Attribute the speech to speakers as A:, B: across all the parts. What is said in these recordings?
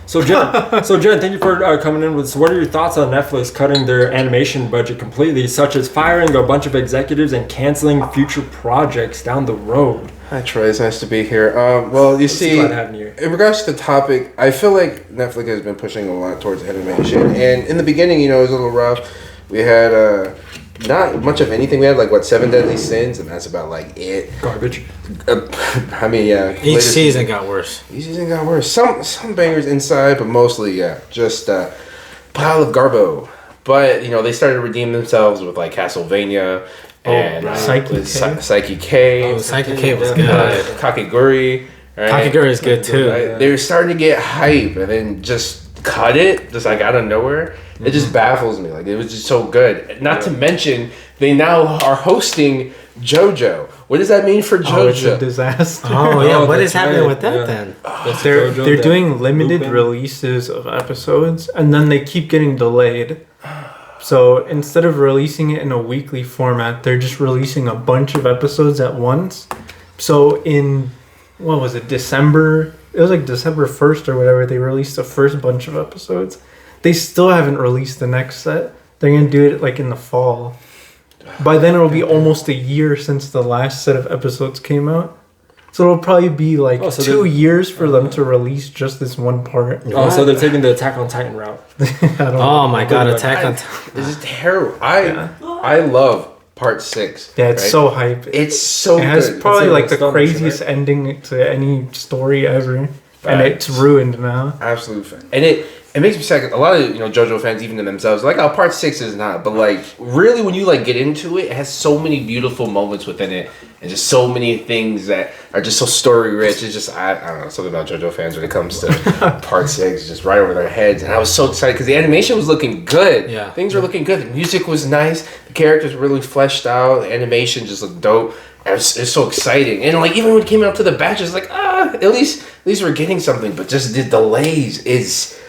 A: So Jen, thank you for coming in with this. What are your thoughts on Netflix cutting their animation budget completely, such as firing a bunch of executives and canceling future projects down the road?
B: Hi Troy, it's nice to be here. Well, you see,
A: glad having you.
B: In regards to the topic, I feel like Netflix has been pushing a lot towards animation, and in the beginning, it was a little rough. We had not much of anything. We had 7 Deadly Sins, and that's about it.
A: Garbage.
B: I mean, yeah.
C: Each season got worse.
B: Some bangers inside, but mostly, just a pile of garbo. But they started to redeem themselves with Castlevania and Psyche K.
C: Oh, Psyche K was good.
B: Kakegurui. Right?
C: Kakegurui is good too.
B: Right? They were starting to get hype, and then just cut it, just out of nowhere. It just baffles me. It was just so good. Not to mention, they now are hosting JoJo. What does that mean for JoJo?
D: Oh, it's a disaster.
C: Oh, yeah. What is happening with that then?
D: They're doing limited releases of episodes, and then they keep getting delayed. So instead of releasing it in a weekly format, they're just releasing a bunch of episodes at once. So in, what was it, December? It was December 1st or whatever, they released the first bunch of episodes. They still haven't released the next set. They're going to do it in the fall. By then it'll be almost a year since the last set of episodes came out. So it'll probably be 2 years for them to release just this one part.
A: Oh, so they're taking the Attack on Titan route.
C: Oh my god, Attack on Titan.
B: This is terrible. I love part 6.
D: Yeah, it's so hype.
B: It's so good.
D: It has probably the craziest
A: right?
D: ending to any story ever. And it's ruined now.
B: Absolutely. And it makes me sad. A lot of JoJo fans, even to themselves, part 6 is not. But really, when you get into it, it has so many beautiful moments within it, and just so many things that are just so story rich. It's just I don't know, something about JoJo fans when it comes to part 6, just right over their heads. And I was so excited because the animation was looking good.
C: Yeah,
B: things were looking good. The music was nice. The characters were really fleshed out. The animation just looked dope. It's so exciting, and even when it came out to the batches, at least we're getting something. But just the delays is,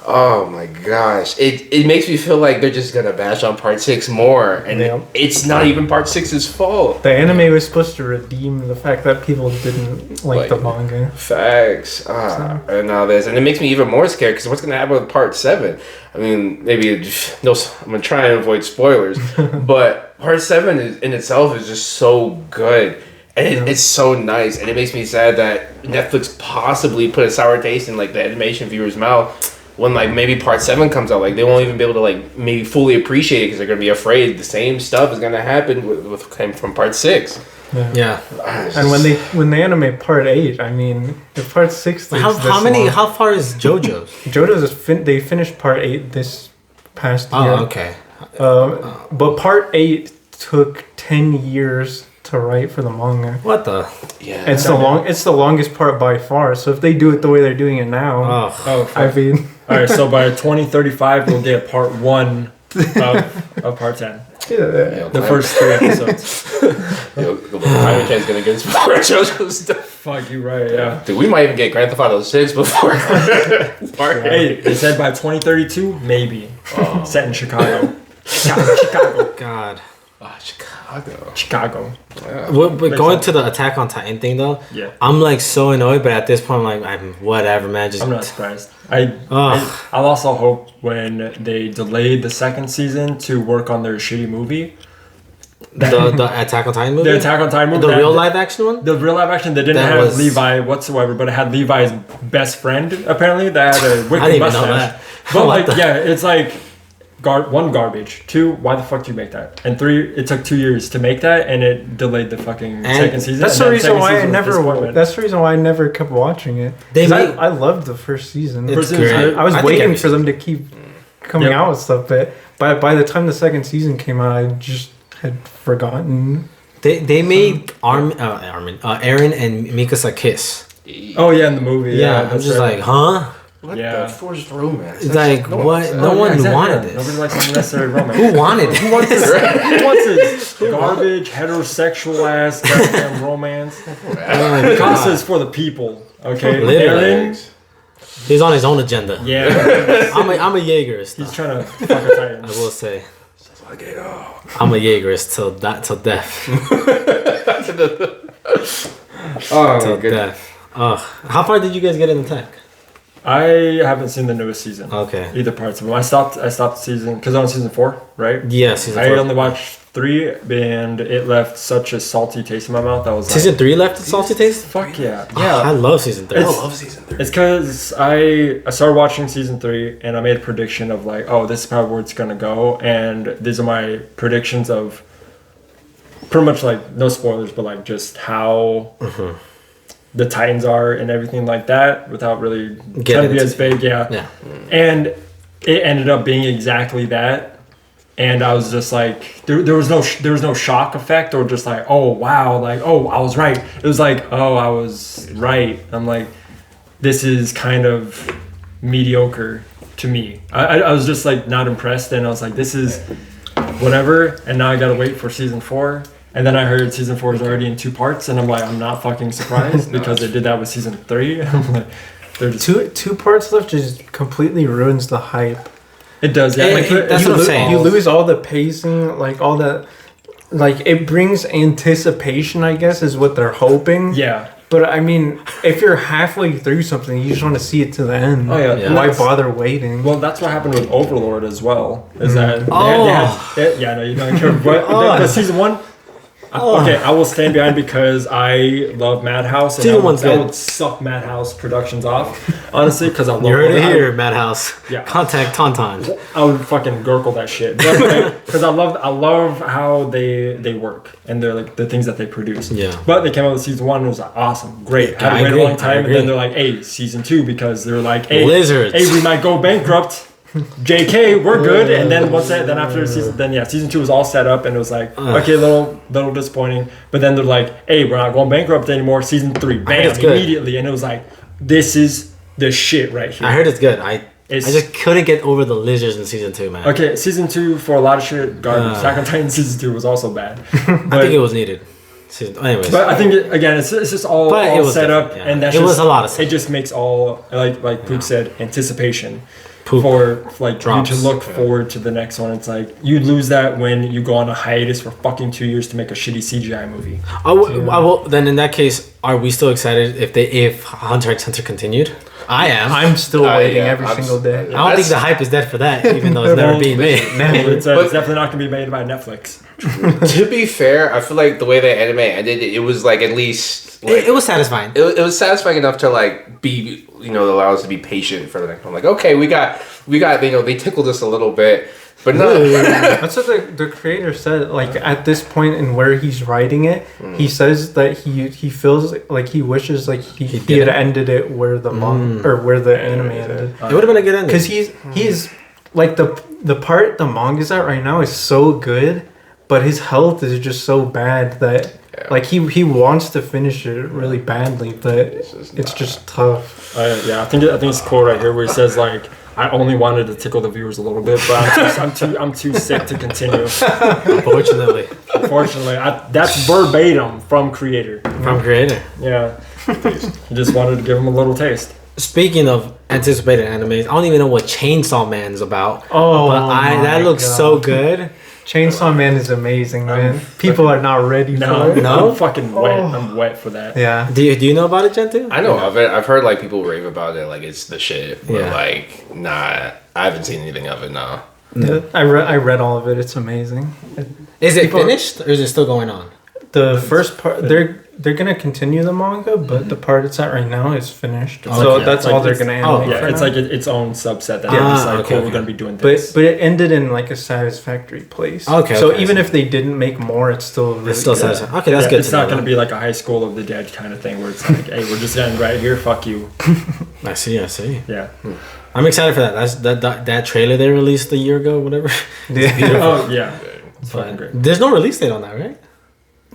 B: oh my gosh, it makes me feel like they're just gonna bash on part 6 more, and it's not even part 6's fault.
D: The anime was supposed to redeem the fact that people didn't like the manga.
B: Facts, and all this, and it makes me even more scared because what's gonna happen with part 7? I mean, I'm gonna try and avoid spoilers, but part 7 in itself is just so good, and it's so nice, and it makes me sad that Netflix possibly put a sour taste in the animation viewers' mouth when maybe part 7 comes out. They won't even be able to maybe fully appreciate it because they're gonna be afraid the same stuff is gonna happen with from part 6.
C: Yeah.
D: And when they animate part 8, I mean, if part 6 takes
C: how far is JoJo's?
D: JoJo's they finished part 8 this past year.
C: Oh, okay.
D: But part 8 took 10 years to write for the manga.
C: What the?
B: Yeah.
D: It's the longest part by far. So if they do it the way they're doing it now, I mean,
A: all right. So by 2035, we'll get part 1 of part 10.
D: Yeah.
A: The first 3 episodes.
B: The Pirate Chain's gonna get us before JoJo's stuff.
A: Fuck, you right, yeah.
B: Dude, we might even get Grand Theft Auto 6 before.
A: Hey, they said by 2032, maybe. Set in Chicago. Chicago.
C: God.
A: Chicago.
B: Yeah.
C: But going to the Attack on Titan thing though, I'm so annoyed, but at this point I'm whatever, man.
A: I'm not surprised. I'll also hope when they delayed the 2nd season to work on their shitty movie.
C: The Attack on Titan movie?
A: The Attack on Titan movie.
C: The real live action one?
A: The real live action, they didn't have Levi whatsoever, but it had Levi's best friend, apparently, that had a wicked mustache. But it's one, garbage. 2, why the fuck do you make that? And 3, it took 2 years to make that, and it delayed the fucking 2nd season.
D: That's the reason why I never kept watching it. I loved the first season.
C: It's great.
D: I was waiting for them to keep coming out with stuff, but by the time the 2nd season came out, I just had forgotten.
C: They made Aaron and Mikasa kiss.
A: Oh yeah, in the movie.
C: Yeah, I'm just huh?
B: What the forced romance?
C: What? No one wanted this.
A: Nobody likes unnecessary romance.
C: Who wanted it?
A: Who wants this garbage, heterosexual ass goddamn romance? Mikasa is for the people. Okay,
C: literally. He's on his own agenda.
A: Yeah,
C: I'm a Jaegerist.
A: He's trying to fuck a Titan.
C: I will say. I'm a Jaegerist till death.
B: Oh, good.
C: How far did you guys get in Attack?
A: I haven't seen the newest season.
C: Okay.
A: Either parts of them. I stopped season because I'm on season 4, right?
C: Yeah, season 4.
A: I only watched 3, and it left such a salty taste in my mouth. I was
C: season 3 left a salty taste.
A: Fuck yeah,
C: yeah. I love season 3.
B: I love season 3.
A: It's because I started watching season 3, and I made a prediction of like, oh, this is probably where it's gonna go, and these are my predictions of pretty much like no spoilers, but like just how. The Titans are and everything like that without really trying to be as vague, yeah. And it ended up being exactly that. And I was just like, there was no shock effect or just like, oh wow, like oh I was right. It was like, oh I was right. I'm like, this is kind of mediocre to me. I was just like not impressed, and I was like, this is whatever. And now I gotta wait for season 4. And then I heard season 4 is already in 2 parts, and I'm like, I'm not fucking surprised because they did that with season 3. I'm like, they're just
D: two parts left just completely ruins the hype.
A: It does, yeah.
C: That's what I'm saying.
D: You lose all the pacing, like all that, like it brings anticipation. I guess is what they're hoping.
A: Yeah.
D: But I mean, if you're halfway through something, you just want to see it to the end.
A: Oh yeah.
D: Why bother waiting?
A: Well, that's what happened with Overlord as well. Is that no, you don't care. But the season 1. Okay, I will stand behind because I love Madhouse. And that would suck Madhouse Productions off, honestly, because I love.
C: You heard it here, Madhouse.
A: Yeah.
C: Contact Tauntaun.
A: I would fucking gurgle that shit because I love how they work and they're like the things that they produce.
C: Yeah.
A: But they came out with season 1 and it was like awesome, great. Had to wait a long time, and then they're like, hey, season 2 because they're like, hey, we might go bankrupt. JK, we're good. And then after season 2 was all set up and it was like, okay, little disappointing. But then they're like, hey, we're not going bankrupt anymore. Season 3, bam, immediately. And it was like, this is the shit right here.
C: I heard it's good. I just couldn't get over the lizards in season 2, man.
A: Okay, season 2 for a lot of shit, garbage. Attack on Titan season 2 was also bad.
C: I think it was needed. Anyways.
A: But I think it's just all set up, and that's
C: was a lot of stuff.
A: It just makes all like Poop said, anticipation. For like drops. You to look forward to the next one. It's like you lose that when you go on a hiatus for fucking 2 years to make a shitty CGI movie.
C: Then in that case, are we still excited if Hunter x Hunter continued? I am.
D: I'm still waiting every single day.
C: I don't think the hype is dead for that, even though it's never being made.
A: It's definitely not gonna be made by Netflix.
B: To be fair, I feel like the way the anime ended, it was like at least
C: it was satisfying.
B: It was satisfying enough to like be allow us to be patient for the next one. Like okay, we got they tickled us a little bit, but no.
D: That's what the creator said. Like at this point in where he's writing it, he says that he feels like he wishes like he had ended it where the or where the anime ended.
C: It would have been a good ending
D: because he's like the part the manga's at right now is so good, but his health is just so bad that. Yeah. Like he wants to finish it really badly, but it's just tough.
A: I think it's cool right here where he says like, I only wanted to tickle the viewers a little bit, but I'm too sick to continue.
C: Unfortunately,
A: that's verbatim from creator. Yeah, he just wanted to give him a little taste.
C: Speaking of anticipated animes, I don't even know what Chainsaw Man is about.
D: Oh,
C: but that looks so good.
D: Chainsaw Man is amazing, man. People are not ready for it.
A: No, I'm fucking wet. I'm wet for that.
D: Yeah.
C: Do you know about it, Gentoo?
B: I know of it. I've heard like people rave about it, like it's the shit. But like, nah, I haven't seen anything of it. No.
D: Yeah. I read all of it. It's amazing.
C: Is it finished or is it still going on?
D: The first part, they're gonna continue the manga, but the part it's at right now is finished. So that's all they're gonna animate.
A: It's like its own subset that it's like, we're gonna be doing this.
D: But it ended in like a satisfactory place.
C: Okay.
D: So even if they didn't make more, it's still really
C: satisfactory. Okay, that's good.
A: It's not gonna be like a High School of the Dead kind of thing where it's like, hey, we're just ending right here. Fuck you.
C: I see.
A: Yeah.
C: I'm excited for that. That trailer they released a year ago, whatever.
D: Yeah.
A: Oh yeah. It's fucking great.
C: There's no release date on that, right?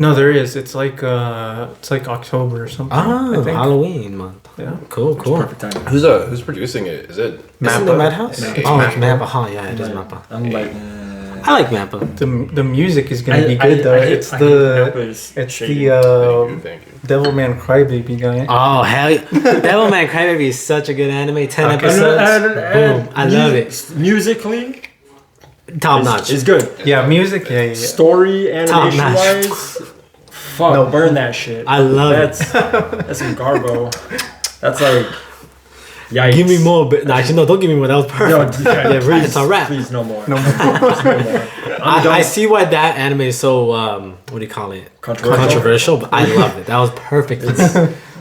D: No, there is. It's like October or something.
C: I think. Halloween month.
D: Yeah.
C: Cool.
A: Perfect time.
B: Who's producing it? Is it
C: Isn't it Madhouse?
B: It's
C: Mappa. Yeah, it is Mappa.
A: I'm like,
C: I like Mappa.
D: The music is gonna be good though. It's the Devilman Crybaby guy.
C: Oh hell! Devilman Crybaby is such a good anime. 10 episodes. Boom! I love it.
A: Musically.
C: Top notch.
A: It's good.
D: Yeah, music. Yeah.
A: Story, animation wise, fuck,
D: No.
A: burn that shit.
C: I love
A: That's some garbo. That's like, yikes.
C: Give me more. But actually, no, don't give me more. That was perfect.
A: No,
C: Please, it's a wrap.
A: Please, no more.
D: No more.
A: No more.
C: I see why that anime is so what do you call it? Controversial. But I love it. That was perfect.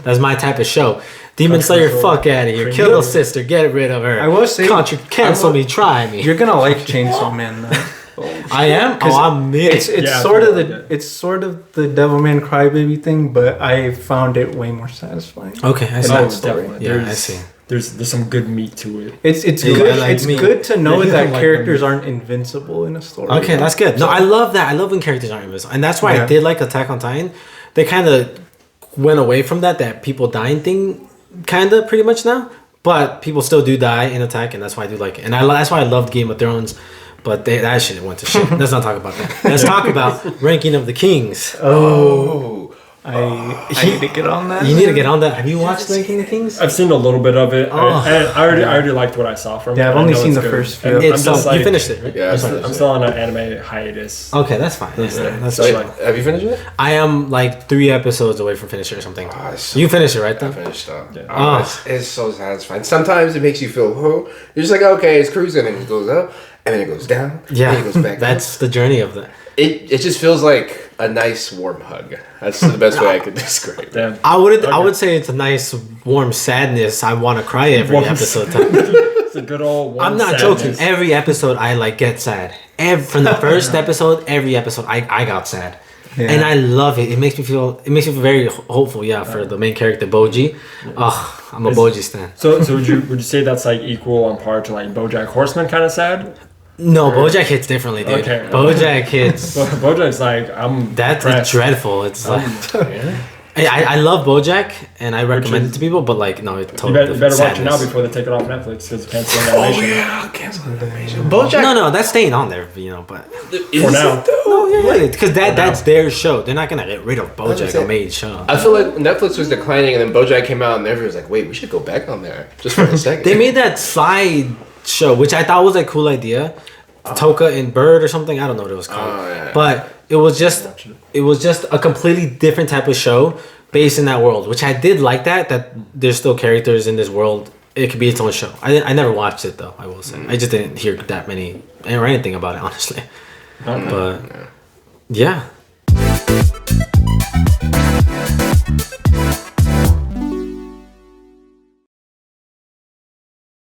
C: That's my type of show. Demon Slayer, fuck out of here. Kill the sister. Get rid of her.
D: I will say,
C: cancel me. Try me.
D: You're gonna like Chainsaw Man though.
C: I am. Oh, I'm mid.
D: It's sort of the Devilman Crybaby thing, but I found it way more satisfying.
C: Okay, I see.
A: Definitely.
C: Yeah, I see.
A: There's some good meat to it.
D: It's good. It's good to know that characters aren't invincible in a story.
C: Okay, that's good. No, I love that. I love when characters aren't invincible, and that's why I did like Attack on Titan. They kind of went away from that people dying thing, kind of pretty much now. But people still do die in Attack, and that's why I do like it. And that's why I loved Game of Thrones. But that shit went to shit. Let's not talk about that. Let's talk about Ranking of the Kings.
D: Oh. I need to get on that.
C: You need to get on that. Have you watched Ranking of the Kings?
A: I've seen a little bit of it. I already liked what I saw from it.
D: Yeah, I've only seen the first few.
C: You finished it, right?
B: Yeah,
A: I'm still on an anime hiatus.
C: Okay, that's fine. That's
B: have you finished it?
C: I am like 3 episodes away from finishing or something. You finished it, right? Though?
B: I finished up. Yeah. It's so satisfying. Sometimes it makes you feel, you're just like, okay, it's cruising, and it goes up, and then it goes down,
C: yeah,
B: and it goes back.
C: That's the journey of that.
B: It just feels like a nice warm hug. That's the best way I could describe it.
C: I would say it's a nice warm sadness. I want to cry every episode.
A: It's a good old warm
C: I'm not
A: sadness.
C: joking. Every episode I like get sad. From the first episode, every episode I got sad. Yeah. And I love it. It makes me feel very hopeful, for the main character Boji. Oh, I'm a Boji stan.
A: So would you say that's like equal on par to like BoJack Horseman kind of sad?
C: No, BoJack hits differently, dude. Okay. BoJack hits.
A: BoJack's like
C: That's dreadful. It's like I love BoJack and I recommend it to people, but like no, it's totally
A: you better watch it now before they take it off Netflix because cancel animation.
B: Oh yeah, cancel animation. BoJack.
C: No, that's staying on there, but
A: for now.
C: Because that's their show. They're not gonna get rid of BoJack, a made show.
B: I feel like Netflix was declining, and then BoJack came out, and everyone was like, "Wait, we should go back on there just for a second."
C: They made that side show, which I thought was a cool idea. Toka and Bird or something. I don't know what it was called, but it was just a completely different type of show based in that world, which I did like that there's still characters in this world. It could be its own show. I never watched it though. I will say I just didn't hear that many or anything about it honestly. But yeah.